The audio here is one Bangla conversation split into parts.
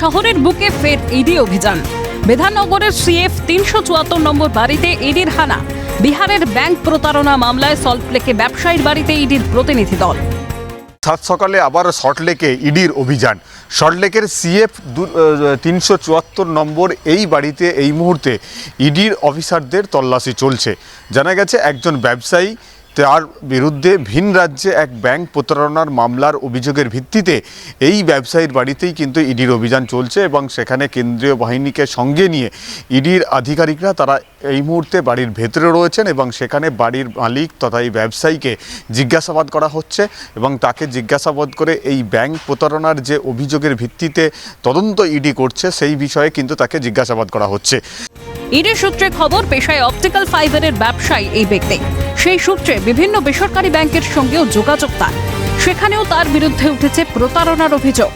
শহরের বুকে ফের ইডি অভিযান। বিধাননগরের সিএফ ৩৭৪ নম্বর বাড়িতে ইডির হানা। বিহারের ব্যাংক প্রতারণা মামলায় সল্টলেকে ব্যবসায়ীর বাড়িতে ইডির প্রতিনিধি দল। সাত সকালে আবার সল্টলেকে ইডির অভিযান। সল্টলেকের সিএফ ৩৭৪ নম্বর এই বাড়িতে এই মুহূর্তে ইডির অফিসারদের তল্লাশি চলছে। জানা গেছে একজন ব্যবসায়ী, তার বিরুদ্ধে ভিন রাজ্যে এক ব্যাংক প্রতারণার মামলার অভিযোগের ভিত্তিতে এই ব্যবসায়ীর বাড়িতেই কিন্তু ইডির অভিযান চলছে এবং সেখানে কেন্দ্রীয় বাহিনীকে সঙ্গে নিয়ে ইডির আধিকারিকরা তারা এই মুহূর্তে বাড়ির ভেতরে রয়েছেন এবং সেখানে বাড়ির মালিক তথা এই ব্যবসায়ীকে জিজ্ঞাসাবাদ করা হচ্ছে এবং তাকে জিজ্ঞাসাবাদ করে এই ব্যাংক প্রতারণার যে অভিযোগের ভিত্তিতে তদন্ত ইডি করছে সেই বিষয়ে কিন্তু তাকে জিজ্ঞাসাবাদ করা হচ্ছে। ইডির সূত্রে খবর, পেশায় অপটিক্যাল ফাইবারের ব্যবসায়ী এই ব্যক্তি। সেই সূত্রে বিভিন্ন বেসরকারি ব্যাংকের সঙ্গেও যোগাযোগ তার, সেখানেও তার বিরুদ্ধে উঠেছে প্রতারণার অভিযোগ।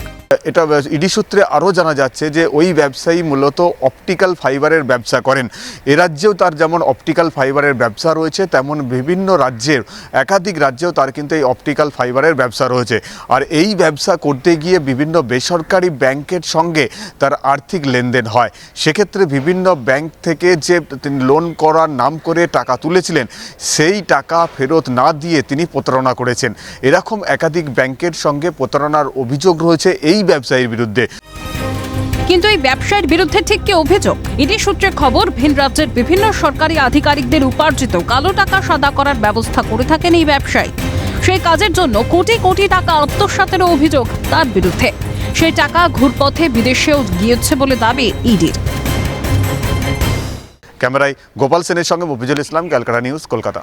এটা ইডি সূত্রে আরও জানা যাচ্ছে যে ওই ব্যবসায়ী মূলত অপটিক্যাল ফাইবারের ব্যবসা করেন। এ রাজ্যেও তার যেমন অপটিক্যাল ফাইবারের ব্যবসা রয়েছে, তেমন বিভিন্ন রাজ্যের একাধিক রাজ্যেও তার কিন্তু এই অপটিক্যাল ফাইবারের ব্যবসা রয়েছে। আর এই ব্যবসা করতে গিয়ে বিভিন্ন বেসরকারি ব্যাংকের সঙ্গে তার আর্থিক লেনদেন হয়। সেক্ষেত্রে বিভিন্ন ব্যাংক থেকে যে তিনি লোন করার নাম করে টাকা তুলেছিলেন, সেই টাকা ফেরত না দিয়ে তিনি প্রতারণা করেছেন। এরকম একাধিক ব্যাংকের সঙ্গে প্রতারণার অভিযোগ রয়েছে এই ব্যবসায়ীর বিরুদ্ধে। কিন্তু এই ব্যবসায়ীর বিরুদ্ধে ঠিক কি অভিযোগ? ইডি সূত্রে খবর, ভিন রাজ্যের বিভিন্ন সরকারি আধিকারিকদের উপার্জিত কালো টাকা সাদা করার ব্যবস্থা করে থাকেন এই ব্যবসায়ী। সেই কাজের জন্য কোটি কোটি টাকা আত্মসাতেরও অভিযোগ তার বিরুদ্ধে। সেই টাকা ঘুরপথে বিদেশেও গিয়েছে বলে দাবি ইডির। ক্যামেরায় গোপাল সেনের সঙ্গে মফিজুল ইসলাম, ক্যালকাটা নিউজ, কলকাতা।